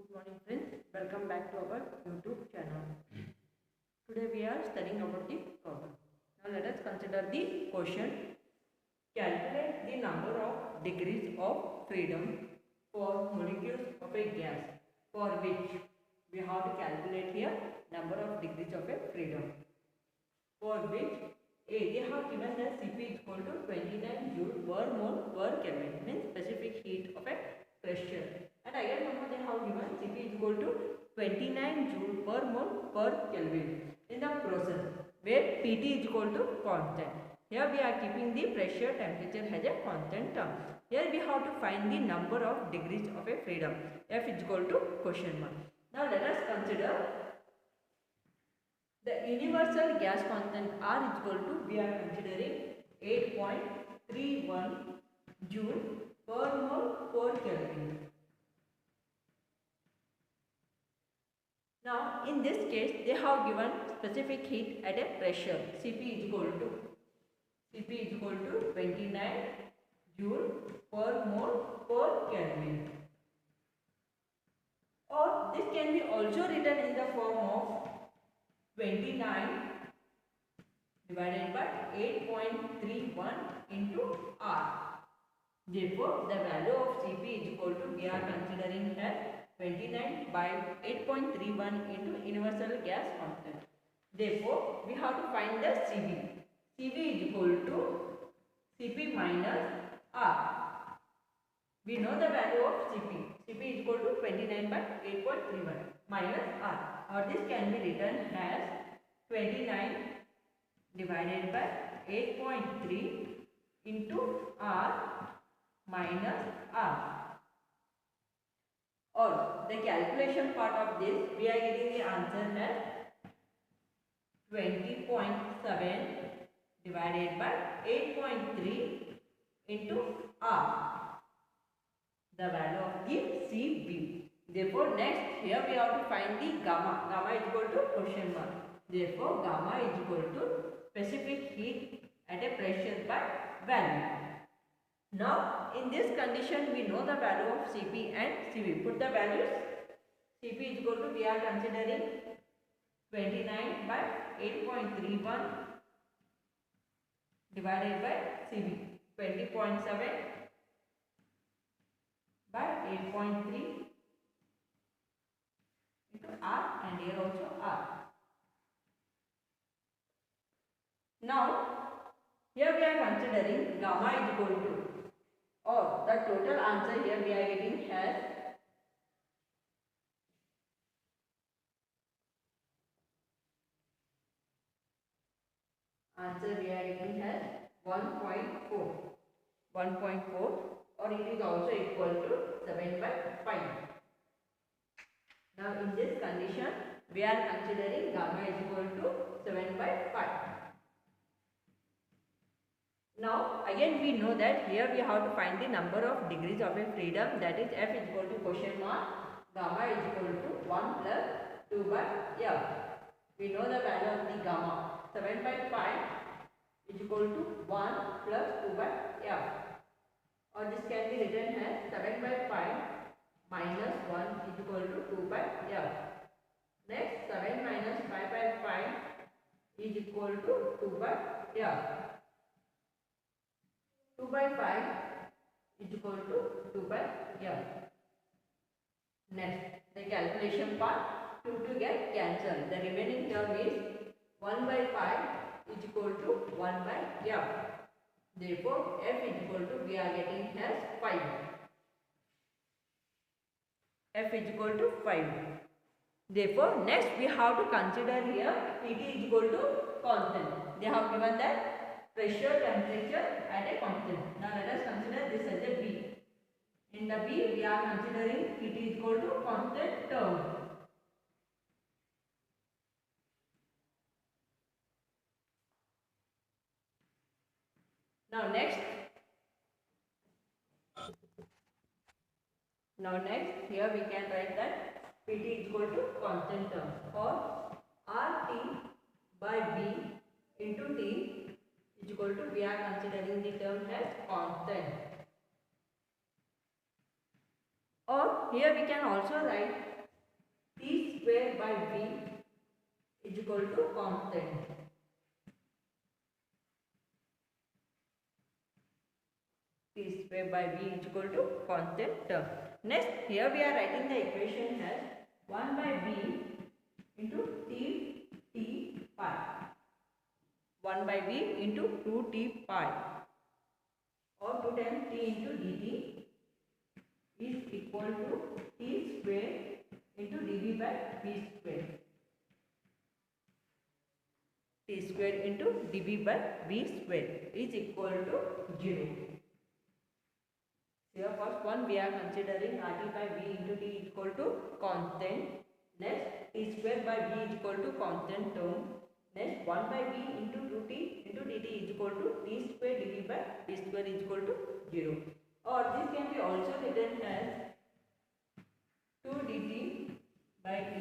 Good morning friends, welcome back to our YouTube channel. Today we are studying about the problem. Now let us consider the question. Calculate the number of degrees of freedom for molecules of a gas for which we have to calculate here number of degrees of a freedom for which they have given that Cp is equal to 29 joule per mole per Kelvin, means specific heat of a pressure, and again one they have given Cp is equal to 29 joule per mole per Kelvin in the process where Pt is equal to constant. Here we are keeping the pressure temperature as a constant term. Here we have to find the number of degrees of a freedom. F is equal to question mark. Now let us consider the universal gas constant R is equal to, we are considering 8.31 joule per mole per Kelvin. Now in this case they have given specific heat at a pressure Cp is equal to 29 joule per mole per Kelvin, or this can be also written in the form of 29 divided by 8.31 into R. Therefore, the value of Cp is equal to, we are considering as 29 by 8.31 into universal gas constant. Therefore, we have to find the Cv. Cv is equal to Cp minus R. We know the value of Cp. Cp is equal to 29 by 8.31 minus R, or this can be written as 29 divided by 8.3 into R minus R. Or the calculation part of this, we are getting the answer as 20.7 divided by 8.3 into R, the value of the Cv. Therefore, next here we have to find the gamma. Gamma is equal to question mark. Therefore, gamma is equal to specific heat at a pressure by value. Now, in this condition, we know the value of Cp and Cv. Put the values. Cp is equal to, we are considering 29 by 8.31 divided by Cv. 20.7 by 8.3 into R, and here also R. Now, here we are considering gamma is equal to, or the total answer here we are getting as answer we are getting as 1.4, or it is also equal to 7 by 5. Now in this condition we are considering gamma is equal to 7 by 5. Now again we know that here we have to find the number of degrees of a freedom, that is F is equal to question mark gamma is equal to 1 plus 2 by F. We know the value of the gamma, 7 by 5 is equal to 1 plus 2 by F, or this can be written as 7 by 5 minus 1 is equal to 2 by F. Next, 7 minus 5 by 5 is equal to 2 by F. 2 by 5 is equal to 2 by F. Next, the calculation part, 2 to get cancelled. The remaining term is 1 by 5 is equal to 1 by F. Therefore, F is equal to, we are getting as 5. F is equal to 5. Therefore, next we have to consider here Pt is equal to constant. They have given that pressure temperature at a constant. Now let us consider this as a B. In the B we are considering Pt is equal to constant term. Now next here we can write that Pt is equal to constant term, or RT by B into T is equal to, we are considering the term as constant. Or here we can also write square by v is equal to constant. T square by v is equal to constant term. Next, here we are writing the equation as 1 by v into t pi. 1 by v into 2t pi or 2 times t into dt is equal to t square into dv by v square. T square into dv by v square is equal to 0. Here first one we are considering RT by V into T is equal to constant. Next T square by V is equal to constant term. Next 1 by V into 2T into dt is equal to T square dV by V square is equal to 0. Or this can be also written as 2 dt by T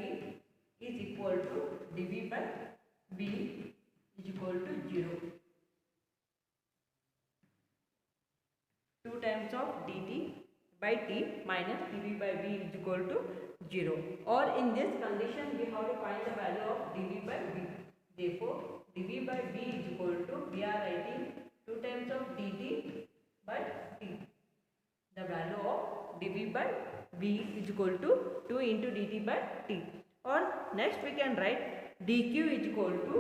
is equal to dV by V is equal to 0. 2 times of dt by t minus dv by v is equal to 0. Or in this condition we have to find the value of dv by v. Therefore dv by v is equal to, we are writing 2 times of dt by t. The value of dv by v is equal to 2 into dt by t. Or next we can write dq is equal to,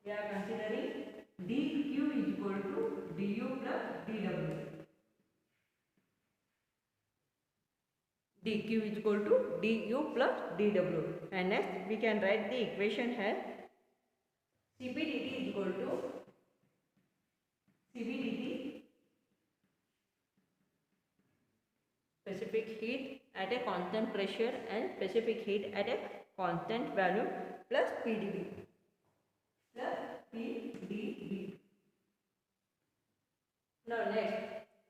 we are considering dq is equal to du plus dw. dq is equal to du plus dw, and next we can write the equation as Cp dt is equal to Cp dt specific heat at a constant pressure and specific heat at a constant value plus PdV plus PdV. Now next,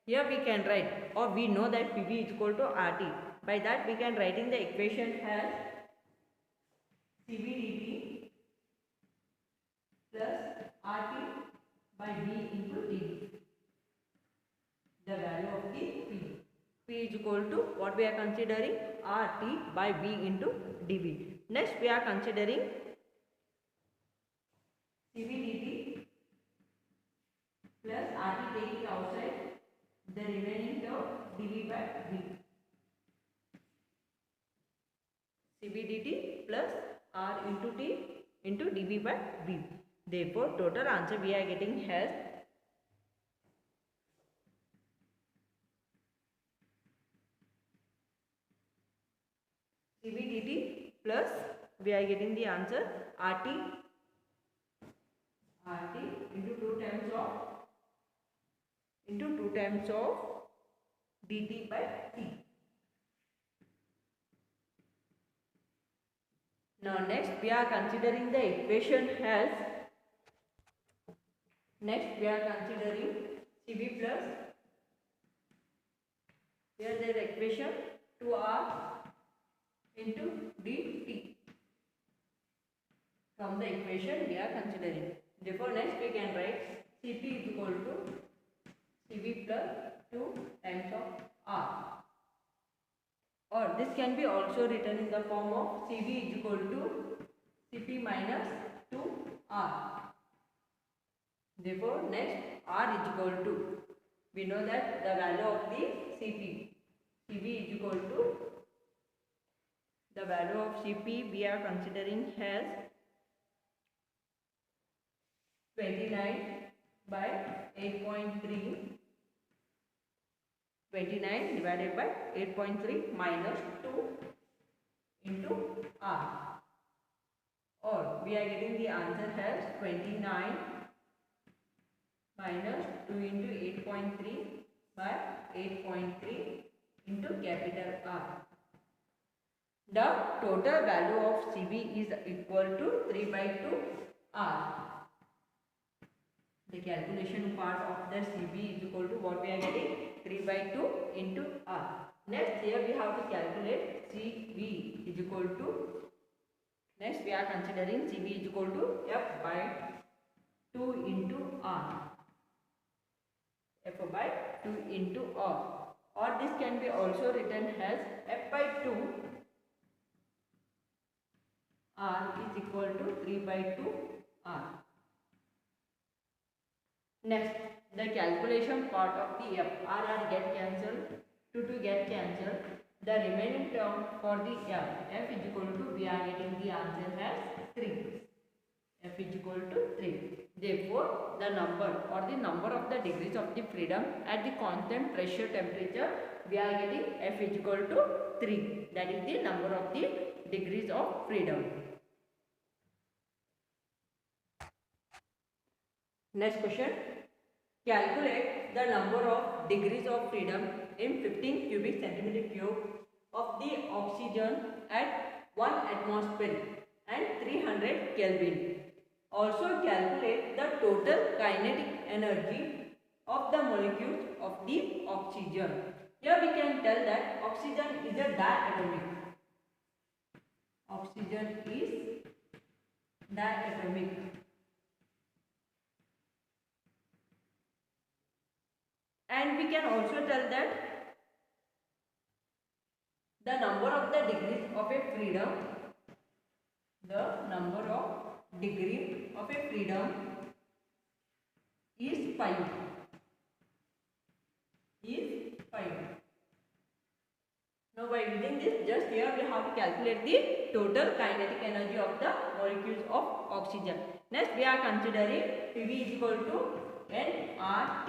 here we can write, or we know that Pv is equal to RT. By that we can writing the equation as Cv dt plus RT by V into dV. The value of the P. P is equal to what we are considering, RT by V into dV. Next we are considering Cv dt plus RT taking outside, the remaining term dV by V. Cv dt plus R into T into dV by V. Therefore total answer we are getting as Cv dt plus, we are getting the answer RT into 2 times of dt by T. Now next we are considering the equation as, next we are considering Cv plus, here the equation 2R into dt. From the equation we are considering. Therefore next we can write Cp is equal to Cv plus 2 times of R. Or this can be also written in the form of Cv is equal to Cp minus 2R. Therefore next R is equal to, we know that the value of the Cp. Cv is equal to, the value of Cp we are considering as 29 by 8.3. 29 divided by 8.3 minus 2 into R. Or we are getting the answer as 29 minus 2 into 8.3 by 8.3 into capital R. The total value of Cv is equal to 3 by 2 R. The calculation part of the Cv is equal to what we are getting, 3 by 2 into R. Next here we have to calculate Cv is equal to, next we are considering Cv is equal to F by 2 into R. F by 2 into R. Or this can be also written as F by 2 r is equal to 3 by 2 r. Next, the calculation part of the f, r get cancelled, 2 get cancelled. The remaining term for the f is equal to, we are getting the answer as 3. F is equal to 3. Therefore, the number or the number of the degrees of the freedom at the constant pressure temperature, we are getting F is equal to 3. That is the number of the degrees of freedom. Next question. Calculate the number of degrees of freedom in 15 cubic centimeter cube of the oxygen at 1 atmosphere and 300 Kelvin. Also calculate the total kinetic energy of the molecules of the oxygen. Here we can tell that oxygen is a diatomic. Oxygen is diatomic. And we can also tell that the number of the degrees of a freedom, the number of degree of a freedom is 5. Now by using this, just here we have to calculate the total kinetic energy of the molecules of oxygen. Next we are considering PV is equal to nRT,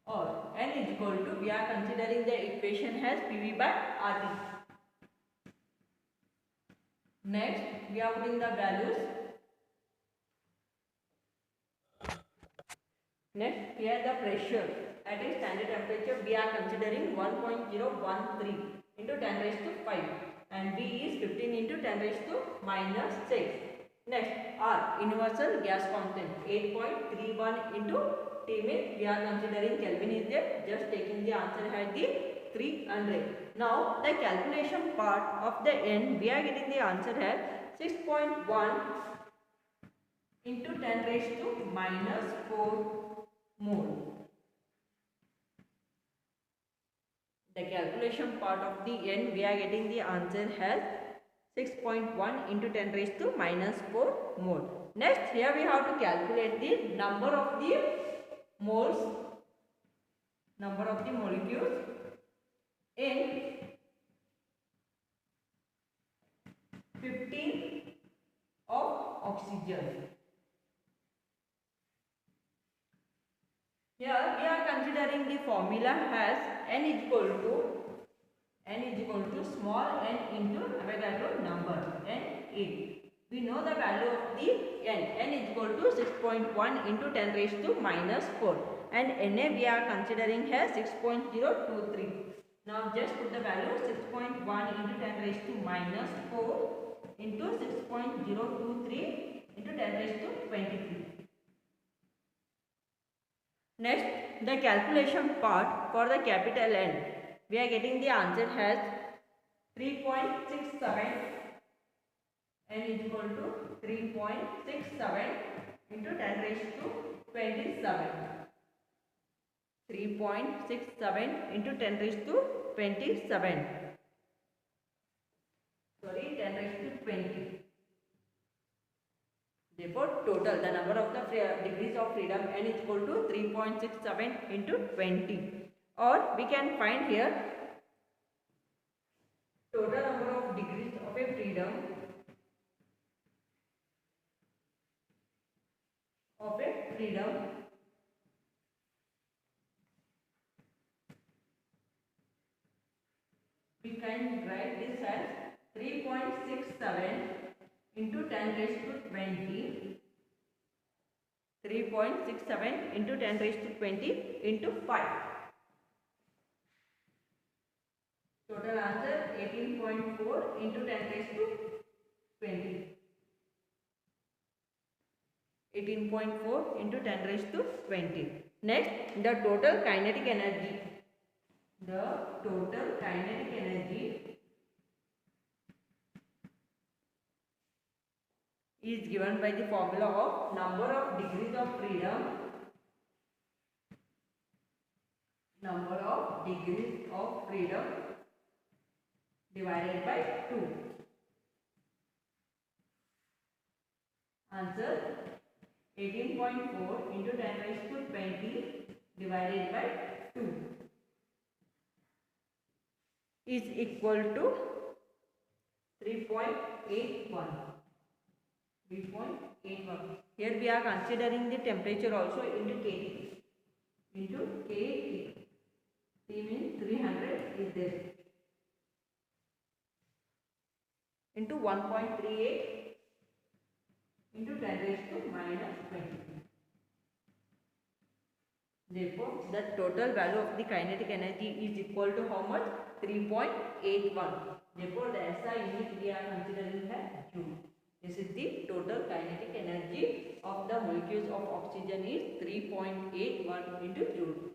or N is equal to, we are considering the equation as PV by RT. Next we are putting the values. Next, here the pressure at a standard temperature, we are considering 1.013 into 10 raised to 5, and V is 15 into 10 raised to minus 6. Next, R, universal gas constant, 8.31 into T, means we are considering Kelvin is there, just taking the answer as the 300. Now, the calculation part of the N, we are getting the answer as 6.1 into 10 raised to minus 4 mole. The calculation part of the N, we are getting the answer as 6.1 into 10 raised to minus 4 mole. Next, here we have to calculate the number of the moles, number of the molecules in 15 of oxygen. Here we are considering the formula as N is equal to small n into Avogadro number, N8. We know the value of the N is equal to 6.1 into 10 raised to minus 4, and Na we are considering as 6.023. Now just put the value 6.1 into 10 raised to minus 4 into 6.023 into 10 raised to 23. Next, the calculation part for the capital N, we are getting the answer as 3.67. N is equal to 3.67 into 10 raised to 27. 3.67 into 10 raised to 27. Sorry, 10 raised to 20. Therefore, total, the number of the degrees of freedom N is equal to 3.67 into 20. Or we can find here total number of degrees of a freedom we can write this as 3.67 into 10 raised to 20, 3.67 into 10 raised to 20 into 5. Total answer 18.4 into 10 raised to 20. 18.4 into 10 raised to 20. Next, the total kinetic energy. The total kinetic energy is given by the formula of number of degrees of freedom, divided by 2. Answer 18.4 into 10 raised to 20 divided by 2 is equal to 3.81. 3.81. Here we are considering the temperature also into KT. Into KT. T means 300 is there. Into 1.38 into 10 raised to minus 20. Therefore, the total value of the kinetic energy is equal to how much? 3.81. Therefore, the SI unit we are considering as Joule. This is the total kinetic energy of the molecules of oxygen is 3.81 into Joule.